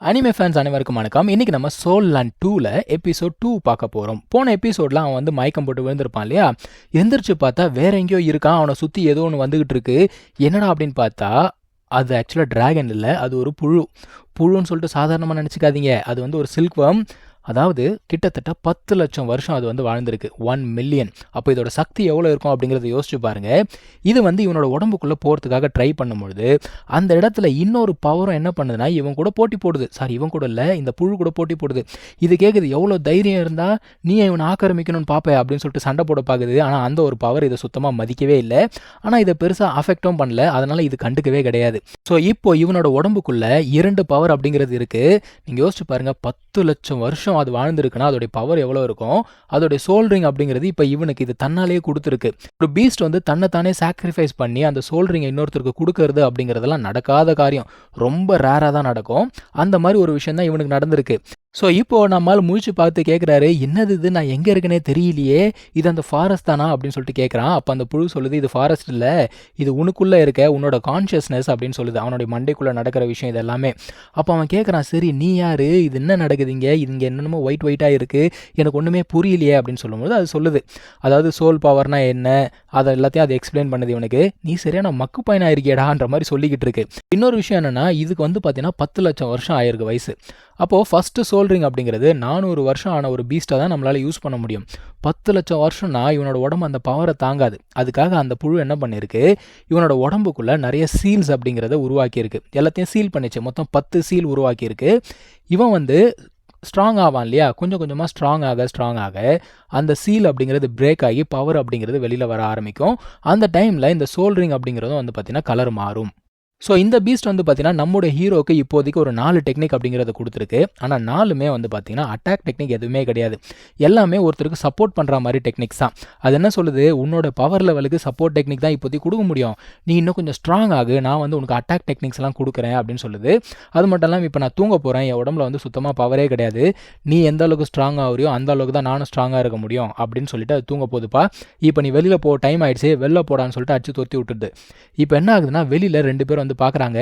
Anime fans அனைவருக்கும் வணக்கம். இன்னைக்கு நம்ம சோல் லேண்ட் 2ல எபிசோட் 2 பார்க்க போறோம். போன எபிசோட்ல அவன் வந்து மயக்கம் போட்டு விழுந்திருப்பான் இல்லையா? எந்திரிச்சு பார்த்தா வேற எங்கேயோ இருக்கான். அவனை சுத்தி ஏதோ ஒன்று வந்துகிட்டு இருக்கு. என்னடா அப்படின்னு பார்த்தா அது ஆக்சுவலாக டிராகன் இல்லை, அது ஒரு புழுன்னு சொல்லிட்டு சாதாரணமாக நினச்சிக்காதீங்க. அது வந்து ஒரு சில்க்வம். அதாவது கிட்டத்தட்ட 10 லட்சம் வருஷம் அது வந்து வாழ்ந்திருக்கு. 1 மில்லியன். அப்போ இதோட சக்தி எவ்வளோ இருக்கும் அப்படிங்கிறத யோசிச்சு பாருங்க. இது வந்து இவனோட உடம்புக்குள்ளே போகிறதுக்காக ட்ரை பண்ணும்பொழுது அந்த இடத்துல இன்னொரு பவரும் என்ன பண்ணுதுன்னா இவன் கூட போட்டி போடுது. இவன் கூட இல்லை, இந்த புழு கூட போட்டி போடுது. இது கேட்குது, எவ்வளோ தைரியம் இருந்தால் நீ இவனை ஆக்கிரமிக்கணும்னு பார்ப்பேன் அப்படின்னு சொல்லிட்டு சண்டை போட பார்க்குது. ஆனால் அந்த ஒரு பவர் இதை சுத்தமாக மதிக்கவே இல்லை. ஆனால் இதை பெருசாக அஃபெக்டும் பண்ணல, அதனால் இது கண்டுக்கவே கிடையாது. ஸோ இப்போ இவனோட உடம்புக்குள்ளே 2 பவர் அப்படிங்கிறது இருக்குது. நீங்கள் யோசிச்சு பாருங்கள், 10 லட்சம் வருஷம் அது வாழ்ந்துருக்குன்னா அதோடைய பவர் எவ்வளோ இருக்கும். அதோடைய சோல் ரிங் அப்படிங்கிறது இப்போ இவனுக்கு இது தன்னாலேயே கொடுத்துருக்கு. ஒரு பீஸ்ட் வந்து தன்னைத்தானே சாக்ரிஃபைஸ் பண்ணி அந்த சோல் ரிங்கை இன்னொருத்தருக்கு கொடுக்கறது அப்படிங்கிறதெல்லாம் நடக்காத காரியம். ரொம்ப ரேராக தான் நடக்கும். அந்த மாதிரி ஒரு விஷயம் தான் இவனுக்கு நடந்திருக்கு. ஸோ இப்போது நம்மால் முழிச்சு பார்த்து கேட்குறாரு, என்னது இது, நான் எங்கே இருக்கனே தெரியலையே, இது அந்த ஃபாரஸ்ட் தானா அப்படின்னு சொல்லிட்டு கேட்குறான். அப்போ அந்த புழு சொல்லுது, இது ஃபாரஸ்ட் இல்லை, இது உனக்குள்ளே இருக்க உன்னோட கான்ஷியஸ்னஸ் அப்படின்னு சொல்லுது. அவனுடைய மண்டைக்குள்ளே நடக்கிற விஷயம் இது எல்லாமே. அப்போ அவன் கேட்குறான், சரி நீ யார், இது என்ன நடக்குதுங்க, இது இங்கே என்னென்னமோ ஒயிட்டாக இருக்குது, எனக்கு ஒன்றுமே புரியலையே அப்படின்னு சொல்லும்போது அது சொல்லுது, அதாவது சோல் பவர்னால் என்ன, அதை எல்லாத்தையும் அது எக்ஸ்பிளைன் பண்ணுது இவனுக்கு. நீ சரியான மக்கு பையனாக இருக்கியடான்ற மாதிரி சொல்லிக்கிட்டு இருக்கு. இன்னொரு விஷயம் என்னென்னா, இதுக்கு வந்து பார்த்தீங்கன்னா 10 லட்சம் வருஷம் ஆயிருக்கு வயசு. அப்போது ஃபஸ்ட்டு சோல் ரிங் அப்படிங்கிறது 400 வருஷம் ஆன ஒரு பீஸ்ட்டை தான் நம்மளால் யூஸ் பண்ண முடியும். 10 லட்சம் வருஷம்னா இவனோட உடம்பு அந்த பவரை தாங்காது. அதுக்காக அந்த புழு என்ன பண்ணியிருக்கு, இவனோட உடம்புக்குள்ளே நிறைய சீல்ஸ் அப்படிங்கிறத உருவாக்கியிருக்கு. எல்லாத்தையும் சீல் பண்ணிச்சு. மொத்தம் 10 சீல் உருவாக்கியிருக்கு. இவன் வந்து ஸ்ட்ராங் ஆவான் இல்லையா, கொஞ்சம் கொஞ்சமாக ஸ்ட்ராங் ஆக அந்த சீல் அப்படிங்கிறது பிரேக் ஆகி பவர் அப்படிங்கிறது வெளியில் வர ஆரம்பிக்கும். அந்த டைமில் இந்த சோல் ரிங் அப்படிங்கிறதும் வந்து பார்த்திங்கன்னா கலர் மாறும். ஸோ இந்த பீஸ்ட் வந்து பார்த்தீங்கன்னா நம்மளுடைய ஹீரோக்கு இப்போதைக்கு ஒரு 4 டெக்னிக் அப்படிங்கிறத கொடுத்துருக்கு. ஆனால் 4மே வந்து பார்த்தீங்கன்னா அட்டாக் டெக்னிக் எதுவுமே கிடையாது. எல்லாமே ஒருத்தருக்கு சப்போர்ட் பண்ணுற மாதிரி டெக்னிக்ஸ் தான். அது என்ன சொல்லுது, உன்னோட பவர் லெவலுக்கு சப்போர்ட் டெக்னிக் தான் இப்போதைக்கு கொடுக்க முடியும், நீ இன்னும் கொஞ்சம் ஸ்ட்ராங் ஆகு, நான் வந்து உனக்கு அட்டாக் டெக்னிக்ஸ்லாம் கொடுக்குறேன் அப்படின்னு சொல்லுது. அது மட்டும் இல்லாமல் இப்போ நான் தூங்க போகிறேன், என் உடம்புல வந்து சுத்தமாக பவரே கிடையாது, நீ எந்த அளவுக்கு ஸ்ட்ராங் ஆகுறியோ அந்த அளவுக்கு தான் நானும் ஸ்ட்ராங்காக இருக்க முடியும் அப்படின்னு சொல்லிட்டு அது தூங்க போகுதுப்பா. இப்போ நீ வெளியில் போ, டைம் ஆயிடுச்சு, வெளில போடான்னு சொல்லிட்டு அடிச்சு தொத்தி விட்டுது. இப்போ என்ன ஆகுதுன்னா, வெளியில் 2 பேர் வந்து பார்க்குறாங்க,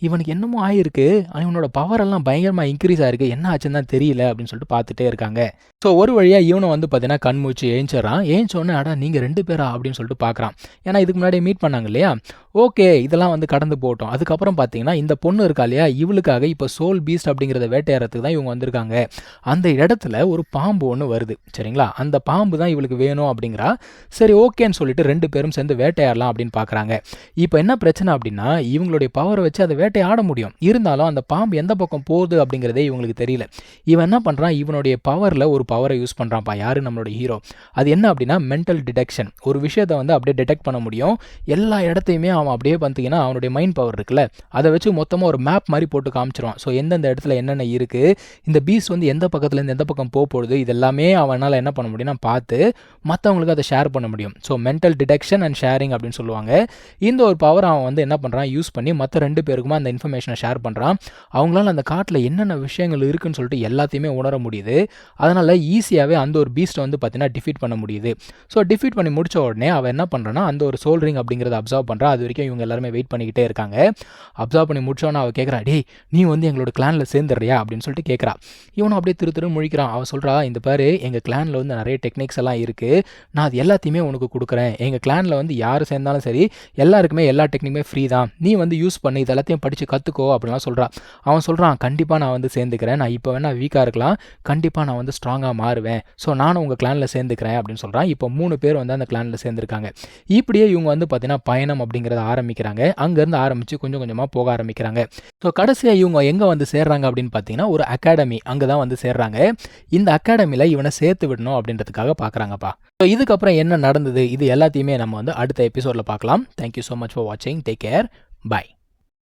இவனுக்கு என்னமோ ஆயிருக்கு, இவனோட பவர் எல்லாம் பயங்கரமாக இன்க்ரீஸ் ஆயிருக்கு, என்ன ஆச்சுன்னு தான் தெரியல அப்படின்னு சொல்லிட்டு பார்த்துட்டே இருக்காங்க. ஸோ ஒரு வழியாக இவனை வந்து பார்த்தீங்கன்னா கண்மூச்சு ஏஞ்சிடறான். ஏஞ்சோடனே அடா நீங்கள் 2 பேரா அப்படின்னு சொல்லிட்டு பார்க்குறான். ஏன்னா இதுக்கு முன்னாடி மீட் பண்ணாங்க இல்லையா. ஓகே, இதெல்லாம் வந்து கடந்து போட்டோம். அதுக்கப்புறம் பார்த்தீங்கன்னா இந்த பொண்ணு இருக்கா இல்லையா, இவளுக்காக இப்போ சோல் பீஸ்ட் அப்படிங்கிறத வேட்டையாடுறதுக்கு தான் இவங்க வந்திருக்காங்க. அந்த இடத்துல ஒரு பாம்பு ஒன்று வருது, சரிங்களா, அந்த பாம்பு தான் இவளுக்கு வேணும் அப்படிங்கிறா. சரி ஓகேன்னு சொல்லிட்டு 2 பேரும் சேர்ந்து வேட்டையாடலாம் அப்படின்னு பார்க்குறாங்க. இப்போ என்ன பிரச்சனை அப்படின்னா, இவங்களுடைய பவரை வச்சு அதை வேட்டையாட முடியும், இருந்தாலும் அந்த பாம்பு எந்த பக்கம் போகுது அப்படிங்கிறதே இவங்களுக்கு தெரியல. இவன் என்ன பண்ணுறான், இவனுடைய பவரில் ஒரு பவரை யூஸ் பண்ணுறான்ப்பா. யார், நம்மளோட ஹீரோ. அது என்ன அப்படின்னா மென்டல் டிடெக்ஷன். ஒரு விஷயத்தை வந்து அப்படியே டிடெக்ட் பண்ண முடியும். எல்லா இடத்தையுமே அவன் அப்படியே பார்த்தீங்கன்னா அவனுடைய மைண்ட் பவர் இருக்குல்ல, அதை வச்சு மொத்தமாக ஒரு மேப் மாதிரி போட்டு காமிச்சிருவான். ஸோ எந்தெந்த இடத்துல என்னென்ன இருக்குது, இந்த பீஸ் வந்து எந்த பக்கத்துலேருந்து எந்த பக்கம் போகுது, இதெல்லாமே அவனால் என்ன பண்ண முடியும்னா பார்த்து மற்றவங்களுக்கு அதை ஷேர் பண்ண முடியும். So mental detection and sharing அப்படின்னு சொல்லுவாங்க. இந்த ஒரு பவர் அவன் வந்து என்ன பண்ணுறான், யூஸ் பண்ணி மற்ற 2 பேருக்குமா அந்த இன்ஃபர்மேஷனை ஷேர் பண்ணுறான். அவங்களால அந்த காட்டில் என்னென்ன விஷயங்கள் இருக்குன்னு சொல்லிட்டு எல்லாத்தையுமே உணர முடியுது. அதனால் ஈஸியாகவே அந்த ஒரு பீஸ்ட்டை வந்து பார்த்தீங்கன்னா டிஃபீட் பண்ண முடியுது. ஸோ டிஃபீட் பண்ணி முடிச்ச உடனே அவன் என்ன பண்ணுறான்னா அந்த ஒரு சோல் ரிங் அப்படிங்கிறத அப்சர்வ் பண்ணுறா. அது வரைக்கும் இவங்க எல்லாருமே வெயிட் பண்ணிக்கிட்டே இருக்காங்க. அப்சர்வ் பண்ணி முடிச்சோன்னா அவள் கேட்குறா, டேய் நீ வந்து எங்களோட கிளானில் சேர்ந்துடுறியா அப்படின்னு சொல்லிட்டு கேட்குறா. இவனும் அப்படியே திரு முழிக்கிறான். அவன் சொல்கிறா, இந்த பாரு, எங்கள் கிளானில் வந்து நிறைய டெக்னிக்ஸ் எல்லாம் இருக்குது, நான் அது எல்லாத்தையுமே உனக்கு கொடுக்குறேன். எங்கள் கிளானில் வந்து யார் சேர்ந்தாலும் சரி எல்லாருக்குமே எல்லா டெக்னிக்குமே ஃப்ரீ தான், நீ வந்து யூஸ் பண்ணி இது எல்லாத்தையும் படித்து கற்றுக்கோ அப்படின்லாம் சொல்கிறான். அவன் சொல்கிறான், கண்டிப்பாக நான் வந்து சேர்ந்துக்கிறேன், நான் இப்போ வேணா வீக்காக இருக்கலாம், கண்டிப்பாக நான் வந்து ஸ்ட்ராங்காக மாறுவேன், ஸோ நானும் உங்கள் கிளானில் சேர்ந்துக்கிறேன் அப்படின்னு சொல்கிறான். இப்போ 3 பேர் வந்து அந்த கிளானில் சேர்ந்துருக்காங்க. இப்படியே இவங்க வந்து பார்த்தீங்கன்னா பயணம் அப்படிங்கிறத ஆரம்பிக்கிறாங்க. அங்கேருந்து ஆரம்பித்து கொஞ்சம் கொஞ்சமாக போக ஆரம்பிக்கிறாங்க. ஸோ கடைசியாக இவங்க எங்கே வந்து சேர்றாங்க அப்படின்னு பார்த்தீங்கன்னா ஒரு அகாடமி, அங்கே தான் வந்து சேர்றாங்க. இந்த அகாடமியில் இவனை சேர்த்து விடணும் அப்படின்றதுக்காக பார்க்குறாங்கப்பா. ஸோ இதுக்கப்புறம் என்ன நடந்தது, இது எல்லாத்தையுமே நம்ம வந்து அடுத்த எபிசோடில் பார்க்கலாம். தேங்க்யூ ஸோ மச் ஃபார் வாட்சிங். Take care. பை.